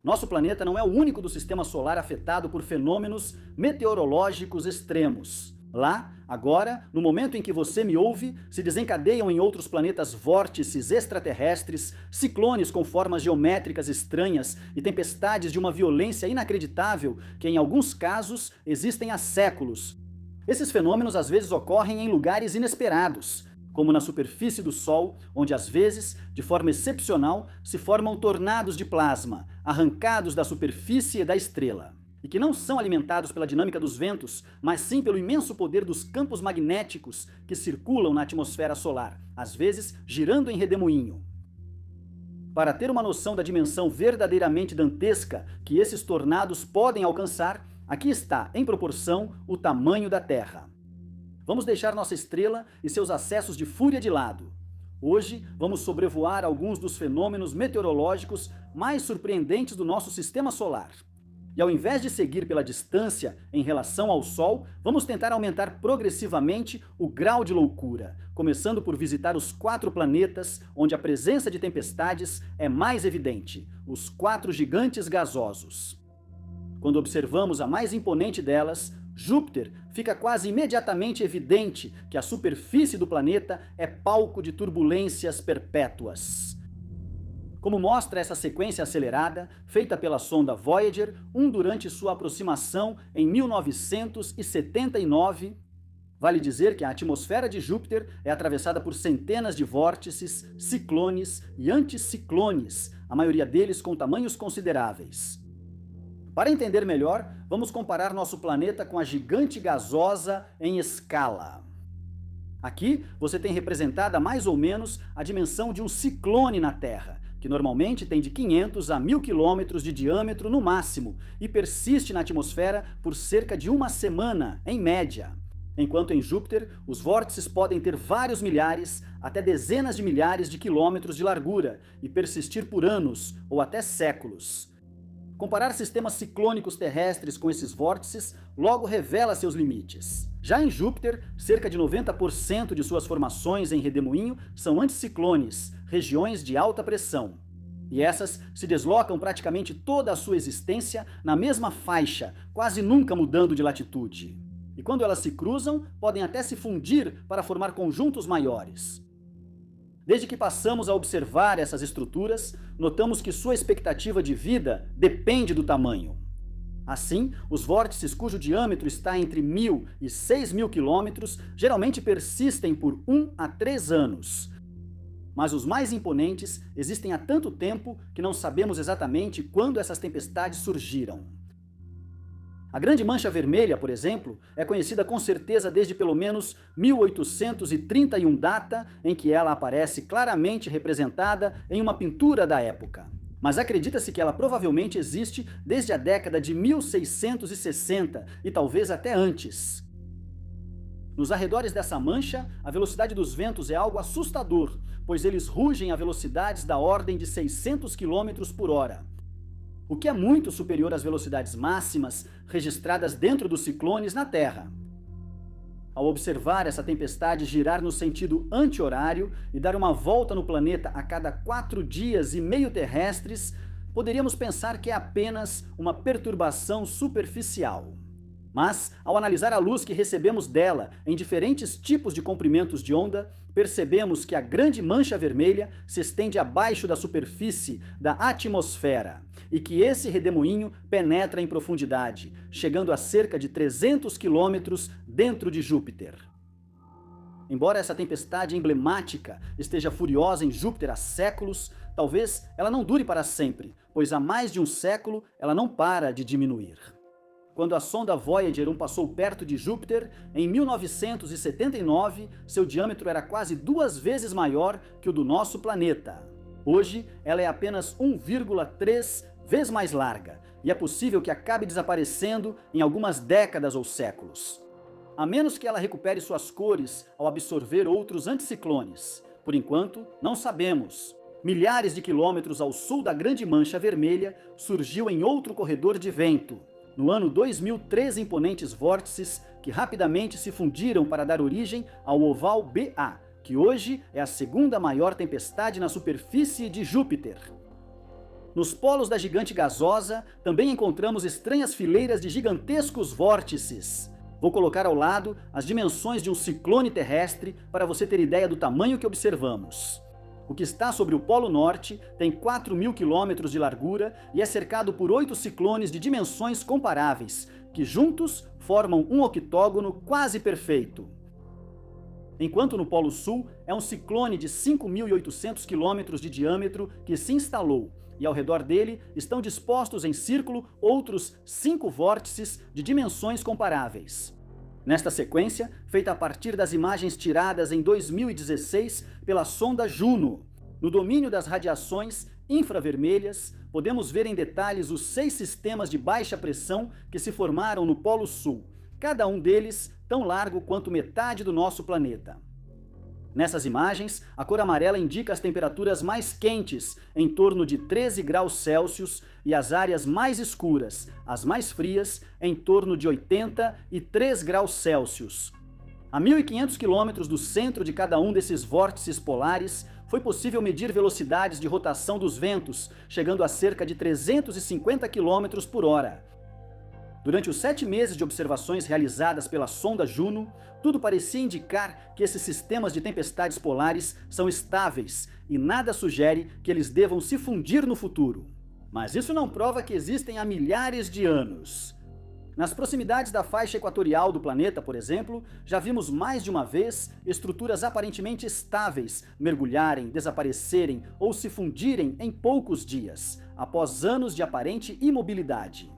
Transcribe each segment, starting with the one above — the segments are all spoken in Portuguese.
Nosso planeta não é o único do sistema solar afetado por fenômenos meteorológicos extremos. Lá, agora, no momento em que você me ouve, se desencadeiam em outros planetas vórtices extraterrestres, ciclones com formas geométricas estranhas e tempestades de uma violência inacreditável que, em alguns casos, existem há séculos. Esses fenômenos às vezes ocorrem em lugares inesperados, como na superfície do Sol, onde às vezes, de forma excepcional, se formam tornados de plasma, arrancados da superfície da estrela, e que não são alimentados pela dinâmica dos ventos, mas sim pelo imenso poder dos campos magnéticos que circulam na atmosfera solar, às vezes girando em redemoinho. Para ter uma noção da dimensão verdadeiramente dantesca que esses tornados podem alcançar, aqui está, em proporção, o tamanho da Terra. Vamos deixar nossa estrela e seus acessos de fúria de lado. Hoje, vamos sobrevoar alguns dos fenômenos meteorológicos mais surpreendentes do nosso sistema solar. E ao invés de seguir pela distância em relação ao Sol, vamos tentar aumentar progressivamente o grau de loucura, começando por visitar os 4 planetas onde a presença de tempestades é mais evidente, os 4 gigantes gasosos. Quando observamos a mais imponente delas, Júpiter, fica quase imediatamente evidente que a superfície do planeta é palco de turbulências perpétuas. Como mostra essa sequência acelerada, feita pela sonda Voyager 1 durante sua aproximação em 1979, vale dizer que a atmosfera de Júpiter é atravessada por centenas de vórtices, ciclones e anticiclones, a maioria deles com tamanhos consideráveis. Para entender melhor, vamos comparar nosso planeta com a gigante gasosa em escala. Aqui você tem representada mais ou menos a dimensão de um ciclone na Terra, que normalmente tem de 500 a 1000 quilômetros de diâmetro no máximo e persiste na atmosfera por cerca de uma semana, em média. Enquanto em Júpiter, os vórtices podem ter vários milhares, até dezenas de milhares de quilômetros de largura e persistir por anos ou até séculos. Comparar sistemas ciclônicos terrestres com esses vórtices logo revela seus limites. Já em Júpiter, cerca de 90% de suas formações em redemoinho são anticiclones, regiões de alta pressão. E essas se deslocam praticamente toda a sua existência na mesma faixa, quase nunca mudando de latitude. E quando elas se cruzam, podem até se fundir para formar conjuntos maiores. Desde que passamos a observar essas estruturas, notamos que sua expectativa de vida depende do tamanho. Assim, os vórtices cujo diâmetro está entre 1000 e 6000 quilômetros geralmente persistem por 1 a 3 anos. Mas os mais imponentes existem há tanto tempo que não sabemos exatamente quando essas tempestades surgiram. A Grande Mancha Vermelha, por exemplo, é conhecida com certeza desde pelo menos 1831, data em que ela aparece claramente representada em uma pintura da época. Mas acredita-se que ela provavelmente existe desde a década de 1660 e talvez até antes. Nos arredores dessa mancha, a velocidade dos ventos é algo assustador, pois eles rugem a velocidades da ordem de 600 km por hora. O que é muito superior às velocidades máximas registradas dentro dos ciclones na Terra. Ao observar essa tempestade girar no sentido anti-horário e dar uma volta no planeta a cada 4 dias e meio terrestres, poderíamos pensar que é apenas uma perturbação superficial. Mas, ao analisar a luz que recebemos dela em diferentes tipos de comprimentos de onda, percebemos que a Grande Mancha Vermelha se estende abaixo da superfície da atmosfera e que esse redemoinho penetra em profundidade, chegando a cerca de 300 quilômetros dentro de Júpiter. Embora essa tempestade emblemática esteja furiosa em Júpiter há séculos, talvez ela não dure para sempre, pois há mais de um século ela não para de diminuir. Quando a sonda Voyager 1 passou perto de Júpiter, em 1979, seu diâmetro era quase 2 vezes maior que o do nosso planeta. Hoje, ela é apenas 1,3 vezes mais larga, e é possível que acabe desaparecendo em algumas décadas ou séculos. A menos que ela recupere suas cores ao absorver outros anticiclones. Por enquanto, não sabemos. Milhares de quilômetros ao sul da Grande Mancha Vermelha, surgiu em outro corredor de vento. No ano 2000, 3 imponentes vórtices que rapidamente se fundiram para dar origem ao oval BA, que hoje é a segunda maior tempestade na superfície de Júpiter. Nos polos da gigante gasosa, também encontramos estranhas fileiras de gigantescos vórtices. Vou colocar ao lado as dimensões de um ciclone terrestre para você ter ideia do tamanho que observamos. O que está sobre o Polo Norte tem 4.000 quilômetros de largura e é cercado por 8 ciclones de dimensões comparáveis, que juntos formam um octógono quase perfeito. Enquanto no Polo Sul é um ciclone de 5.800 quilômetros de diâmetro que se instalou, e ao redor dele estão dispostos em círculo outros 5 vórtices de dimensões comparáveis. Nesta sequência, feita a partir das imagens tiradas em 2016 pela sonda Juno, no domínio das radiações infravermelhas, podemos ver em detalhes os 6 sistemas de baixa pressão que se formaram no Polo Sul, cada um deles tão largo quanto metade do nosso planeta. Nessas imagens, a cor amarela indica as temperaturas mais quentes, em torno de 13 graus Celsius, e as áreas mais escuras, as mais frias, em torno de 83 graus Celsius. A 1.500 quilômetros do centro de cada um desses vórtices polares, foi possível medir velocidades de rotação dos ventos, chegando a cerca de 350 km por hora. Durante os 7 meses de observações realizadas pela sonda Juno, tudo parecia indicar que esses sistemas de tempestades polares são estáveis e nada sugere que eles devam se fundir no futuro. Mas isso não prova que existem há milhares de anos. Nas proximidades da faixa equatorial do planeta, por exemplo, já vimos mais de uma vez estruturas aparentemente estáveis mergulharem, desaparecerem ou se fundirem em poucos dias, após anos de aparente imobilidade.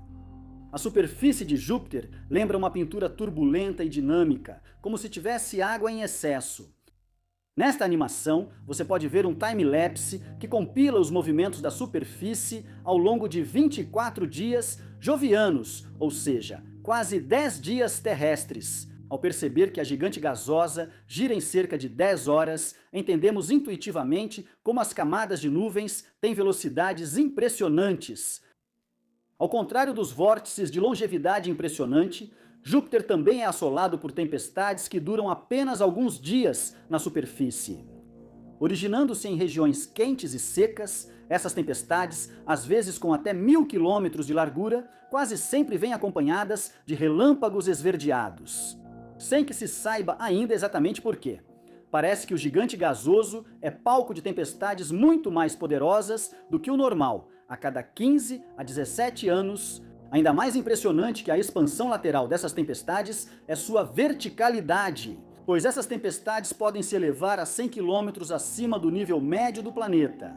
A superfície de Júpiter lembra uma pintura turbulenta e dinâmica, como se tivesse água em excesso. Nesta animação, você pode ver um time-lapse que compila os movimentos da superfície ao longo de 24 dias jovianos, ou seja, quase 10 dias terrestres. Ao perceber que a gigante gasosa gira em cerca de 10 horas, entendemos intuitivamente como as camadas de nuvens têm velocidades impressionantes. Ao contrário dos vórtices de longevidade impressionante, Júpiter também é assolado por tempestades que duram apenas alguns dias na superfície. Originando-se em regiões quentes e secas, essas tempestades, às vezes com até 1.000 quilômetros de largura, quase sempre vêm acompanhadas de relâmpagos esverdeados. Sem que se saiba ainda exatamente por quê. Parece que o gigante gasoso é palco de tempestades muito mais poderosas do que o normal, a cada 15 a 17 anos. Ainda mais impressionante que a expansão lateral dessas tempestades é sua verticalidade, pois essas tempestades podem se elevar a 100 km acima do nível médio do planeta.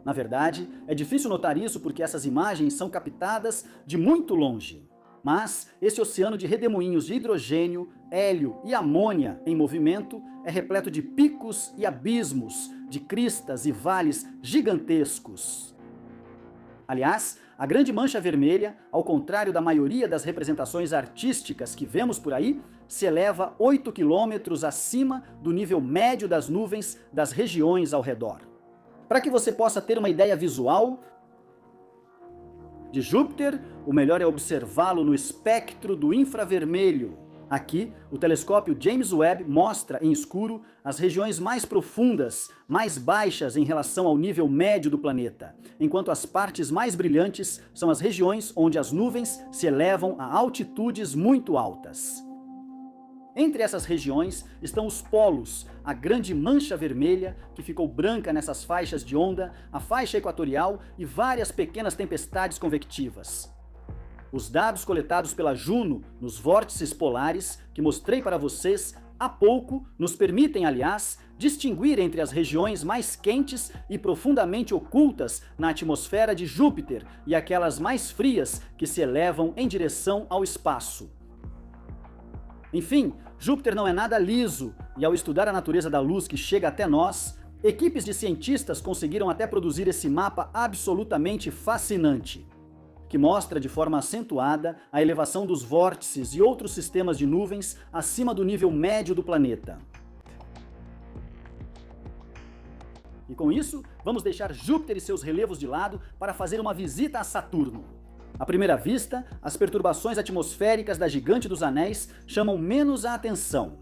Na verdade, é difícil notar isso porque essas imagens são captadas de muito longe. Mas esse oceano de redemoinhos de hidrogênio, hélio e amônia em movimento é repleto de picos e abismos, de cristas e vales gigantescos. Aliás, a grande mancha vermelha, ao contrário da maioria das representações artísticas que vemos por aí, se eleva 8 quilômetros acima do nível médio das nuvens das regiões ao redor. Para que você possa ter uma ideia visual de Júpiter, o melhor é observá-lo no espectro do infravermelho. Aqui, o telescópio James Webb mostra em escuro as regiões mais profundas, mais baixas em relação ao nível médio do planeta, enquanto as partes mais brilhantes são as regiões onde as nuvens se elevam a altitudes muito altas. Entre essas regiões estão os polos, a grande mancha vermelha, que ficou branca nessas faixas de onda, a faixa equatorial e várias pequenas tempestades convectivas. Os dados coletados pela Juno nos vórtices polares, que mostrei para vocês há pouco, nos permitem, aliás, distinguir entre as regiões mais quentes e profundamente ocultas na atmosfera de Júpiter e aquelas mais frias que se elevam em direção ao espaço. Enfim, Júpiter não é nada liso, e ao estudar a natureza da luz que chega até nós, equipes de cientistas conseguiram até produzir esse mapa absolutamente fascinante, que mostra de forma acentuada a elevação dos vórtices e outros sistemas de nuvens acima do nível médio do planeta. E com isso, vamos deixar Júpiter e seus relevos de lado para fazer uma visita a Saturno. À primeira vista, as perturbações atmosféricas da Gigante dos Anéis chamam menos a atenção.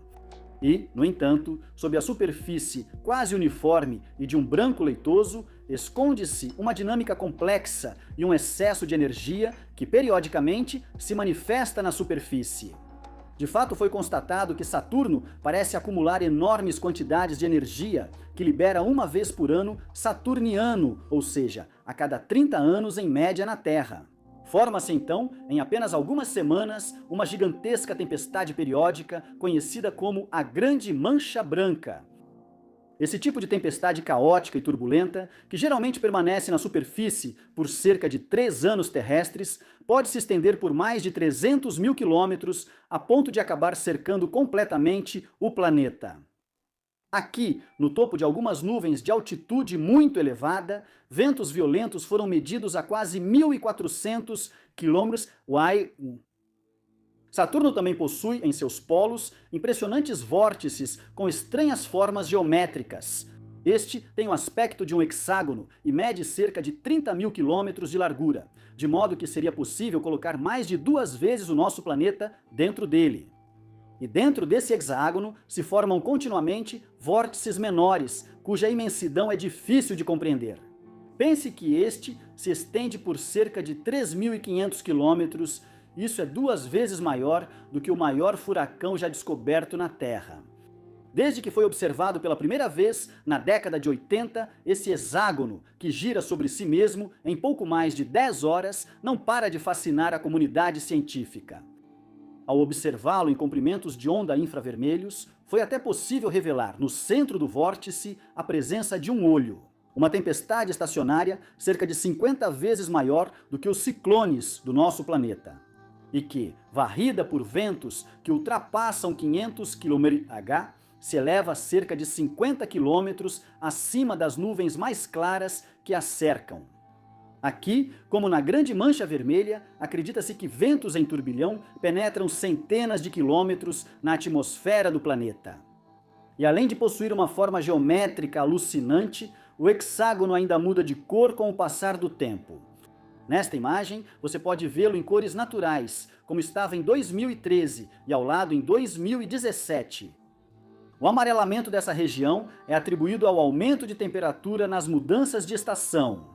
E, no entanto, sob a superfície quase uniforme e de um branco leitoso, esconde-se uma dinâmica complexa e um excesso de energia que, periodicamente, se manifesta na superfície. De fato, foi constatado que Saturno parece acumular enormes quantidades de energia que libera uma vez por ano saturniano, ou seja, a cada 30 anos em média na Terra. Forma-se então, em apenas algumas semanas, uma gigantesca tempestade periódica conhecida como a Grande Mancha Branca. Esse tipo de tempestade caótica e turbulenta, que geralmente permanece na superfície por cerca de 3 anos terrestres, pode se estender por mais de 300 mil quilômetros, a ponto de acabar cercando completamente o planeta. Aqui, no topo de algumas nuvens de altitude muito elevada, ventos violentos foram medidos a quase 1.400 quilômetros. Saturno também possui, em seus polos, impressionantes vórtices com estranhas formas geométricas. Este tem o aspecto de um hexágono e mede cerca de 30 mil quilômetros de largura, de modo que seria possível colocar mais de 2 vezes o nosso planeta dentro dele. E dentro desse hexágono se formam continuamente vórtices menores, cuja imensidão é difícil de compreender. Pense que este se estende por cerca de 3.500 quilômetros. Isso é 2 vezes maior do que o maior furacão já descoberto na Terra. Desde que foi observado pela primeira vez, na década de 80, esse hexágono, que gira sobre si mesmo em pouco mais de 10 horas, não para de fascinar a comunidade científica. Ao observá-lo em comprimentos de onda infravermelhos, foi até possível revelar, no centro do vórtice, a presença de um olho. Uma tempestade estacionária cerca de 50 vezes maior do que os ciclones do nosso planeta. E que, varrida por ventos que ultrapassam 500 km/h, se eleva a cerca de 50 km acima das nuvens mais claras que a cercam. Aqui, como na Grande Mancha Vermelha, acredita-se que ventos em turbilhão penetram centenas de quilômetros na atmosfera do planeta. E além de possuir uma forma geométrica alucinante, o hexágono ainda muda de cor com o passar do tempo. Nesta imagem, você pode vê-lo em cores naturais, como estava em 2013 e ao lado em 2017. O amarelamento dessa região é atribuído ao aumento de temperatura nas mudanças de estação.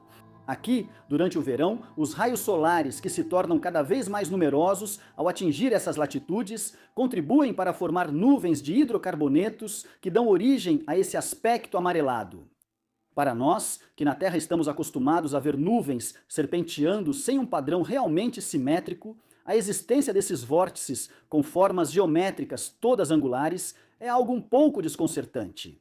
Aqui, durante o verão, os raios solares, que se tornam cada vez mais numerosos ao atingir essas latitudes, contribuem para formar nuvens de hidrocarbonetos que dão origem a esse aspecto amarelado. Para nós, que na Terra estamos acostumados a ver nuvens serpenteando sem um padrão realmente simétrico, a existência desses vórtices com formas geométricas todas angulares é algo um pouco desconcertante.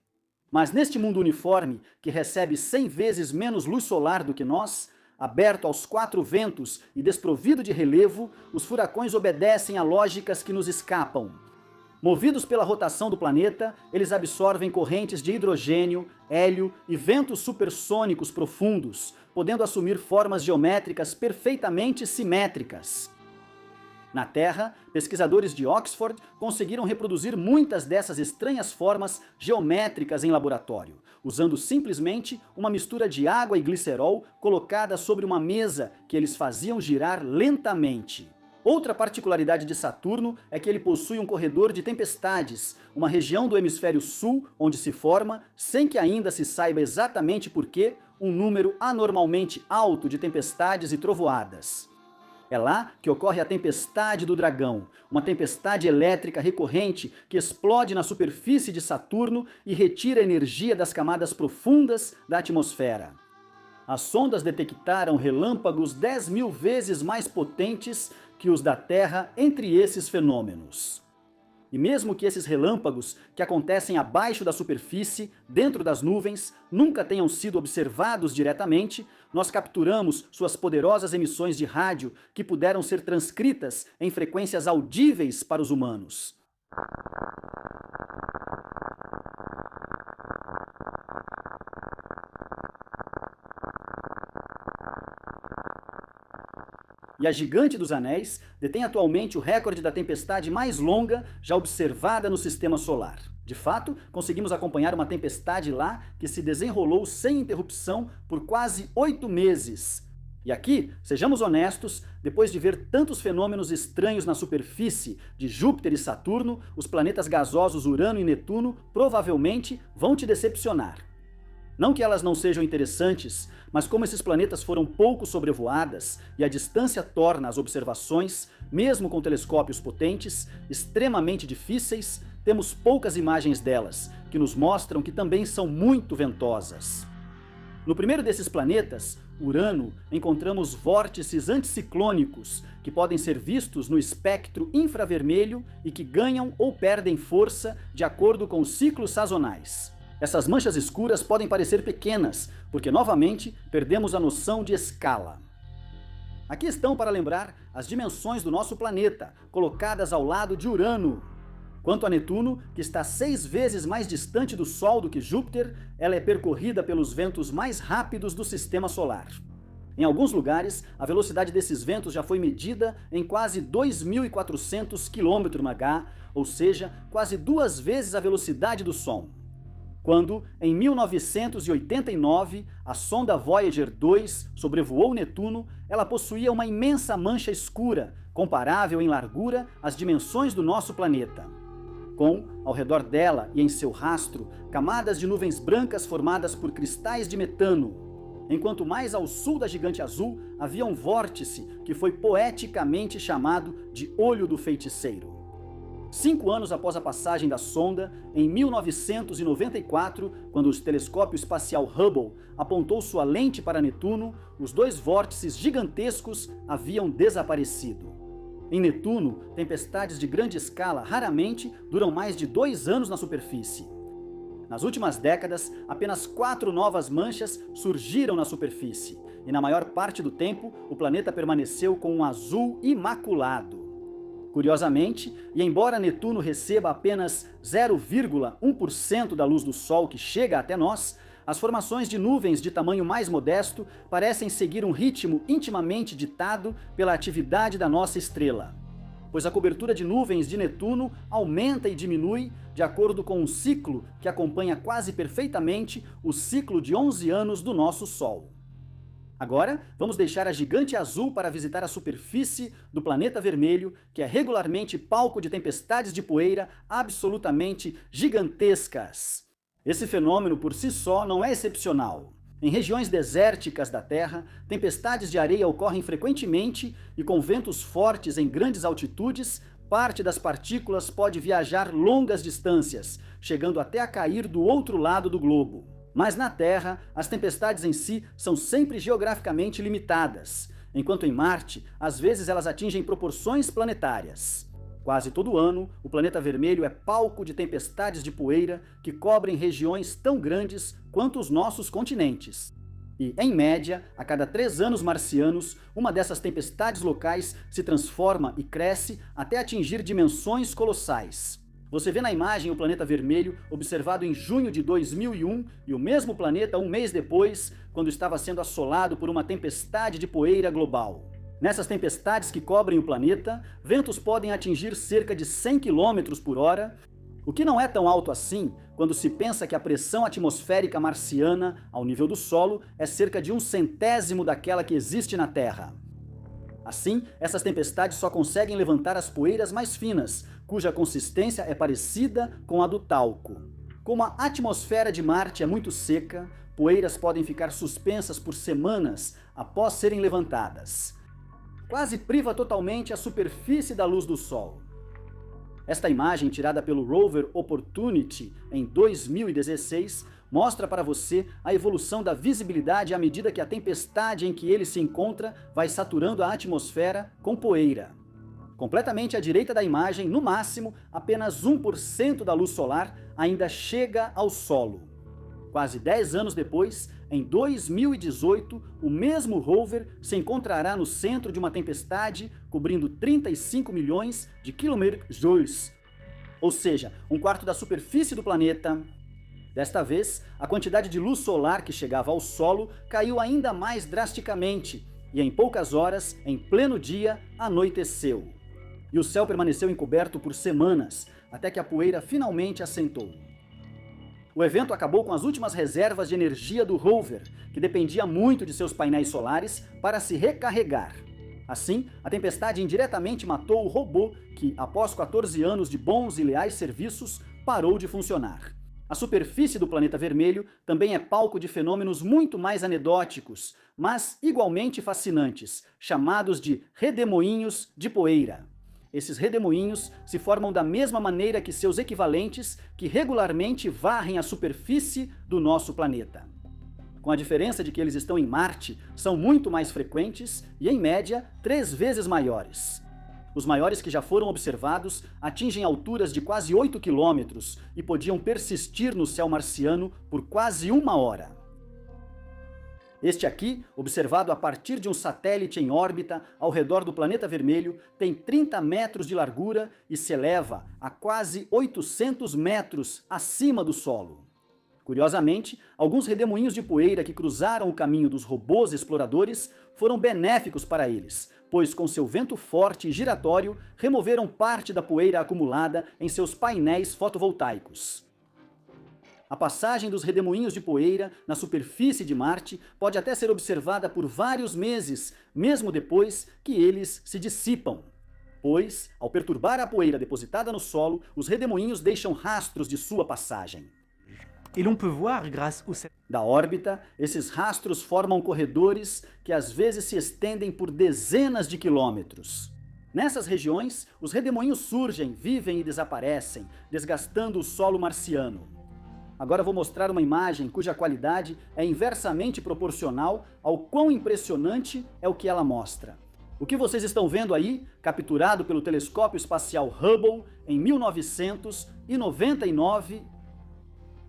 Mas neste mundo uniforme, que recebe 100 vezes menos luz solar do que nós, aberto aos 4 ventos e desprovido de relevo, os furacões obedecem a lógicas que nos escapam. Movidos pela rotação do planeta, eles absorvem correntes de hidrogênio, hélio e ventos supersônicos profundos, podendo assumir formas geométricas perfeitamente simétricas. Na Terra, pesquisadores de Oxford conseguiram reproduzir muitas dessas estranhas formas geométricas em laboratório, usando simplesmente uma mistura de água e glicerol colocada sobre uma mesa que eles faziam girar lentamente. Outra particularidade de Saturno é que ele possui um corredor de tempestades, uma região do hemisfério sul onde se forma, sem que ainda se saiba exatamente por quê, um número anormalmente alto de tempestades e trovoadas. É lá que ocorre a Tempestade do Dragão, uma tempestade elétrica recorrente que explode na superfície de Saturno e retira a energia das camadas profundas da atmosfera. As sondas detectaram relâmpagos 10.000 vezes mais potentes que os da Terra entre esses fenômenos. E mesmo que esses relâmpagos, que acontecem abaixo da superfície, dentro das nuvens, nunca tenham sido observados diretamente, nós capturamos suas poderosas emissões de rádio que puderam ser transcritas em frequências audíveis para os humanos. E a Gigante dos Anéis detém atualmente o recorde da tempestade mais longa já observada no Sistema Solar. De fato, conseguimos acompanhar uma tempestade lá que se desenrolou sem interrupção por quase 8 meses. E aqui, sejamos honestos, depois de ver tantos fenômenos estranhos na superfície de Júpiter e Saturno, os planetas gasosos Urano e Netuno provavelmente vão te decepcionar. Não que elas não sejam interessantes, mas como esses planetas foram pouco sobrevoadas e a distância torna as observações, mesmo com telescópios potentes, extremamente difíceis, temos poucas imagens delas, que nos mostram que também são muito ventosas. No primeiro desses planetas, Urano, encontramos vórtices anticiclônicos, que podem ser vistos no espectro infravermelho e que ganham ou perdem força de acordo com os ciclos sazonais. Essas manchas escuras podem parecer pequenas, porque novamente perdemos a noção de escala. Aqui estão para lembrar as dimensões do nosso planeta, colocadas ao lado de Urano. Quanto a Netuno, que está 6 vezes mais distante do Sol do que Júpiter, ela é percorrida pelos ventos mais rápidos do Sistema Solar. Em alguns lugares, a velocidade desses ventos já foi medida em quase 2.400 km/h, ou seja, quase 2 vezes a velocidade do som. Quando, em 1989, a sonda Voyager 2 sobrevoou Netuno, ela possuía uma imensa mancha escura, comparável em largura às dimensões do nosso planeta. Com, ao redor dela e em seu rastro, camadas de nuvens brancas formadas por cristais de metano. Enquanto mais ao sul da gigante azul havia um vórtice que foi poeticamente chamado de Olho do Feiticeiro. 5 anos após a passagem da sonda, em 1994, quando o telescópio espacial Hubble apontou sua lente para Netuno, os 2 vórtices gigantescos haviam desaparecido. Em Netuno, tempestades de grande escala raramente duram mais de 2 anos na superfície. Nas últimas décadas, apenas 4 novas manchas surgiram na superfície, e na maior parte do tempo, o planeta permaneceu com um azul imaculado. Curiosamente, e embora Netuno receba apenas 0,1% da luz do Sol que chega até nós, as formações de nuvens de tamanho mais modesto parecem seguir um ritmo intimamente ditado pela atividade da nossa estrela, pois a cobertura de nuvens de Netuno aumenta e diminui de acordo com um ciclo que acompanha quase perfeitamente o ciclo de 11 anos do nosso Sol. Agora, vamos deixar a gigante azul para visitar a superfície do planeta vermelho, que é regularmente palco de tempestades de poeira absolutamente gigantescas. Esse fenômeno por si só não é excepcional. Em regiões desérticas da Terra, tempestades de areia ocorrem frequentemente e com ventos fortes em grandes altitudes, parte das partículas pode viajar longas distâncias, chegando até a cair do outro lado do globo. Mas na Terra, as tempestades em si são sempre geograficamente limitadas, enquanto em Marte, às vezes elas atingem proporções planetárias. Quase todo ano, o planeta vermelho é palco de tempestades de poeira que cobrem regiões tão grandes quanto os nossos continentes. E, em média, a cada 3 anos marcianos, uma dessas tempestades locais se transforma e cresce até atingir dimensões colossais. Você vê na imagem o planeta vermelho observado em junho de 2001 e o mesmo planeta um mês depois, quando estava sendo assolado por uma tempestade de poeira global. Nessas tempestades que cobrem o planeta, ventos podem atingir cerca de 100 km por hora, o que não é tão alto assim quando se pensa que a pressão atmosférica marciana ao nível do solo é cerca de 1/100º daquela que existe na Terra. Assim, essas tempestades só conseguem levantar as poeiras mais finas, cuja consistência é parecida com a do talco. Como a atmosfera de Marte é muito seca, poeiras podem ficar suspensas por semanas após serem levantadas. Quase priva totalmente a superfície da luz do Sol. Esta imagem, tirada pelo rover Opportunity em 2016, mostra para você a evolução da visibilidade à medida que a tempestade em que ele se encontra vai saturando a atmosfera com poeira. Completamente à direita da imagem, no máximo, apenas 1% da luz solar ainda chega ao solo. Quase 10 anos depois, em 2018, o mesmo rover se encontrará no centro de uma tempestade cobrindo 35 milhões de quilômetros, ou seja, 1/4 da superfície do planeta. Desta vez, a quantidade de luz solar que chegava ao solo caiu ainda mais drasticamente e em poucas horas, em pleno dia, anoiteceu. E o céu permaneceu encoberto por semanas, até que a poeira finalmente assentou. O evento acabou com as últimas reservas de energia do rover, que dependia muito de seus painéis solares para se recarregar. Assim, a tempestade indiretamente matou o robô que, após 14 anos de bons e leais serviços, parou de funcionar. A superfície do planeta vermelho também é palco de fenômenos muito mais anedóticos, mas igualmente fascinantes, chamados de redemoinhos de poeira. Esses redemoinhos se formam da mesma maneira que seus equivalentes, que regularmente varrem a superfície do nosso planeta. Com a diferença de que eles estão em Marte, são muito mais frequentes e, em média, 3 vezes maiores. Os maiores que já foram observados atingem alturas de quase 8 quilômetros e podiam persistir no céu marciano por quase 1 hora. Este aqui, observado a partir de um satélite em órbita ao redor do planeta vermelho, tem 30 metros de largura e se eleva a quase 800 metros acima do solo. Curiosamente, alguns redemoinhos de poeira que cruzaram o caminho dos robôs exploradores foram benéficos para eles, pois com seu vento forte e giratório removeram parte da poeira acumulada em seus painéis fotovoltaicos. A passagem dos redemoinhos de poeira na superfície de Marte pode até ser observada por vários meses, mesmo depois que eles se dissipam. Pois, ao perturbar a poeira depositada no solo, os redemoinhos deixam rastros de sua passagem. Et l'on peut voir, grâce au... Da órbita, esses rastros formam corredores que às vezes se estendem por dezenas de quilômetros. Nessas regiões, os redemoinhos surgem, vivem e desaparecem, desgastando o solo marciano. Agora vou mostrar uma imagem cuja qualidade é inversamente proporcional ao quão impressionante é o que ela mostra. O que vocês estão vendo aí, capturado pelo telescópio espacial Hubble em 1999,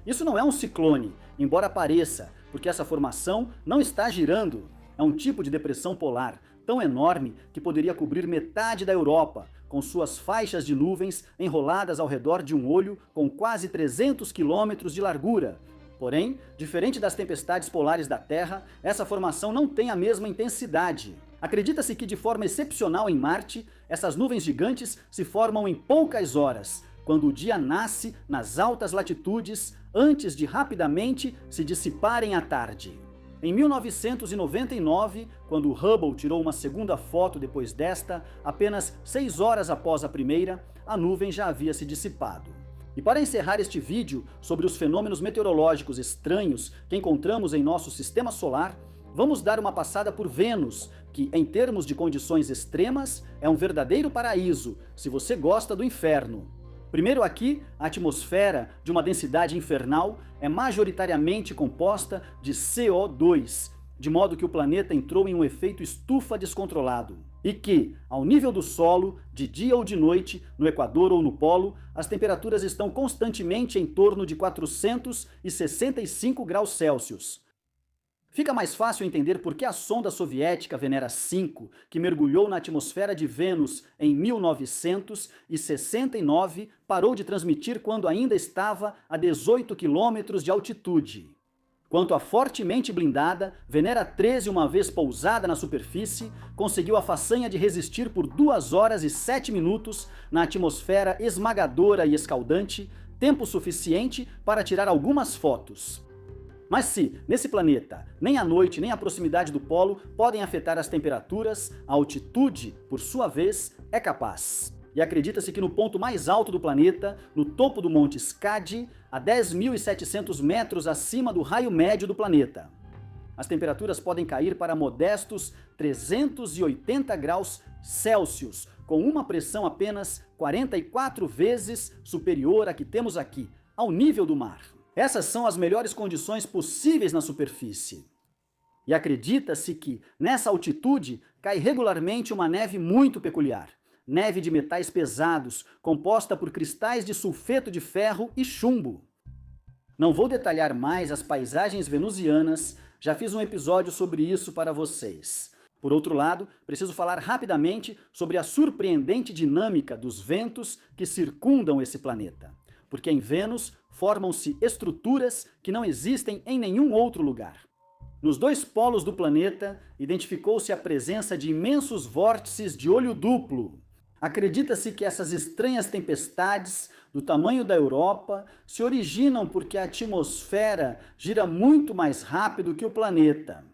isso não é um ciclone, embora pareça, porque essa formação não está girando. É um tipo de depressão polar tão enorme que poderia cobrir metade da Europa, com suas faixas de nuvens enroladas ao redor de um olho com quase 300 quilômetros de largura. Porém, diferente das tempestades polares da Terra, essa formação não tem a mesma intensidade. Acredita-se que, de forma excepcional em Marte, essas nuvens gigantes se formam em poucas horas, quando o dia nasce nas altas latitudes, antes de rapidamente se dissiparem à tarde. Em 1999, quando o Hubble tirou uma segunda foto depois desta, apenas 6 horas após a primeira, a nuvem já havia se dissipado. E para encerrar este vídeo sobre os fenômenos meteorológicos estranhos que encontramos em nosso sistema solar, vamos dar uma passada por Vênus, que, em termos de condições extremas, é um verdadeiro paraíso, se você gosta do inferno. Primeiro aqui, a atmosfera, de uma densidade infernal, é majoritariamente composta de CO2, de modo que o planeta entrou em um efeito estufa descontrolado. E que, ao nível do solo, de dia ou de noite, no Equador ou no Polo, as temperaturas estão constantemente em torno de 465 graus Celsius. Fica mais fácil entender por que a sonda soviética Venera 5, que mergulhou na atmosfera de Vênus em 1969, parou de transmitir quando ainda estava a 18 quilômetros de altitude. Quanto à fortemente blindada, Venera 13, uma vez pousada na superfície, conseguiu a façanha de resistir por 2 horas e 7 minutos na atmosfera esmagadora e escaldante, tempo suficiente para tirar algumas fotos. Mas se, nesse planeta, nem a noite nem a proximidade do polo podem afetar as temperaturas, a altitude, por sua vez, é capaz. E acredita-se que no ponto mais alto do planeta, no topo do Monte Skadi, a 10.700 metros acima do raio médio do planeta, as temperaturas podem cair para modestos 380 graus Celsius, com uma pressão apenas 44 vezes superior à que temos aqui, ao nível do mar. Essas são as melhores condições possíveis na superfície. E acredita-se que, nessa altitude, cai regularmente uma neve muito peculiar. Neve de metais pesados, composta por cristais de sulfeto de ferro e chumbo. Não vou detalhar mais as paisagens venusianas, já fiz um episódio sobre isso para vocês. Por outro lado, preciso falar rapidamente sobre a surpreendente dinâmica dos ventos que circundam esse planeta. Porque em Vênus formam-se estruturas que não existem em nenhum outro lugar. Nos 2 polos do planeta, identificou-se a presença de imensos vórtices de olho duplo. Acredita-se que essas estranhas tempestades do tamanho da Europa, se originam porque a atmosfera gira muito mais rápido que o planeta.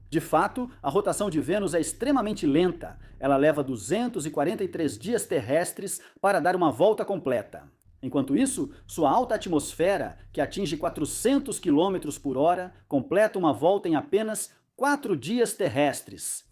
De fato, a rotação de Vênus é extremamente lenta. Ela leva 243 dias terrestres para dar uma volta completa. Enquanto isso, sua alta atmosfera, que atinge 400 km por hora, completa uma volta em apenas 4 dias terrestres.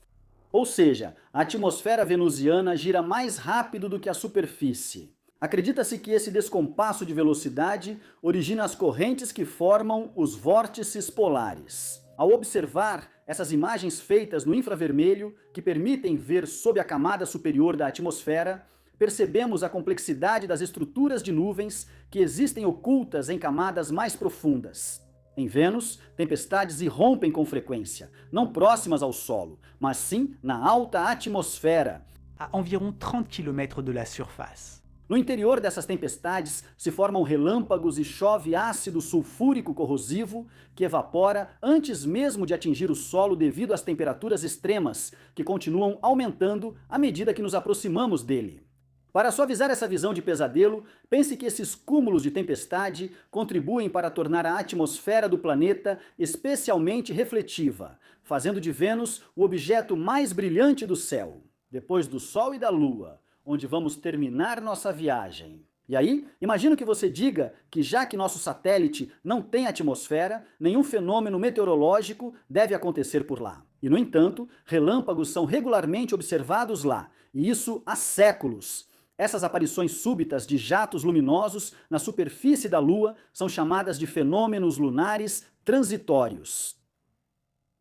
Ou seja, a atmosfera venusiana gira mais rápido do que a superfície. Acredita-se que esse descompasso de velocidade origina as correntes que formam os vórtices polares. Ao observar essas imagens feitas no infravermelho, que permitem ver sob a camada superior da atmosfera, percebemos a complexidade das estruturas de nuvens que existem ocultas em camadas mais profundas. Em Vênus, tempestades irrompem com frequência, não próximas ao solo, mas sim na alta atmosfera, à environ 30 km de la surface. No interior dessas tempestades se formam relâmpagos e chove ácido sulfúrico corrosivo que evapora antes mesmo de atingir o solo devido às temperaturas extremas, que continuam aumentando à medida que nos aproximamos dele. Para suavizar essa visão de pesadelo, pense que esses cúmulos de tempestade contribuem para tornar a atmosfera do planeta especialmente refletiva, fazendo de Vênus o objeto mais brilhante do céu, depois do Sol e da Lua, onde vamos terminar nossa viagem. E aí, imagino que você diga que já que nosso satélite não tem atmosfera, nenhum fenômeno meteorológico deve acontecer por lá. E, no entanto, relâmpagos são regularmente observados lá, e isso há séculos. Essas aparições súbitas de jatos luminosos na superfície da Lua são chamadas de fenômenos lunares transitórios.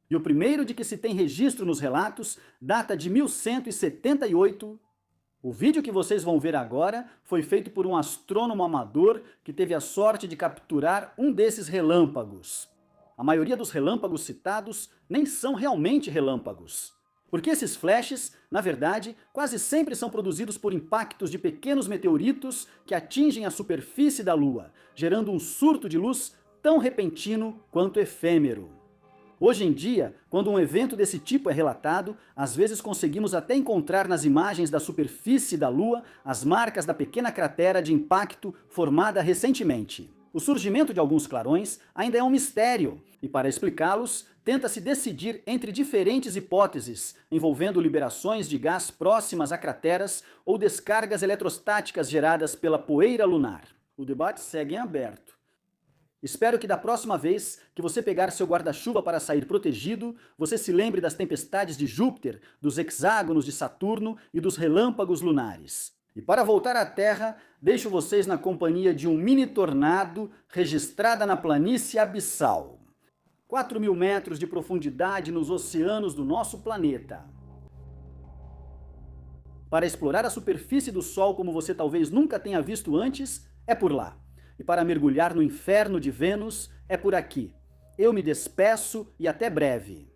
E o primeiro de que se tem registro nos relatos data de 1178. O vídeo que vocês vão ver agora foi feito por um astrônomo amador que teve a sorte de capturar um desses relâmpagos. A maioria dos relâmpagos citados nem são realmente relâmpagos. Porque esses flashes, na verdade, quase sempre são produzidos por impactos de pequenos meteoritos que atingem a superfície da Lua, gerando um surto de luz tão repentino quanto efêmero. Hoje em dia, quando um evento desse tipo é relatado, às vezes conseguimos até encontrar nas imagens da superfície da Lua as marcas da pequena cratera de impacto formada recentemente. O surgimento de alguns clarões ainda é um mistério, e para explicá-los, tenta-se decidir entre diferentes hipóteses, envolvendo liberações de gás próximas a crateras ou descargas eletrostáticas geradas pela poeira lunar. O debate segue em aberto. Espero que da próxima vez que você pegar seu guarda-chuva para sair protegido, você se lembre das tempestades de Júpiter, dos hexágonos de Saturno e dos relâmpagos lunares. E para voltar à Terra, deixo vocês na companhia de um mini tornado registrada na planície abissal. 4.000 metros de profundidade nos oceanos do nosso planeta. Para explorar a superfície do Sol como você talvez nunca tenha visto antes, é por lá. E para mergulhar no inferno de Vênus, é por aqui. Eu me despeço e até breve.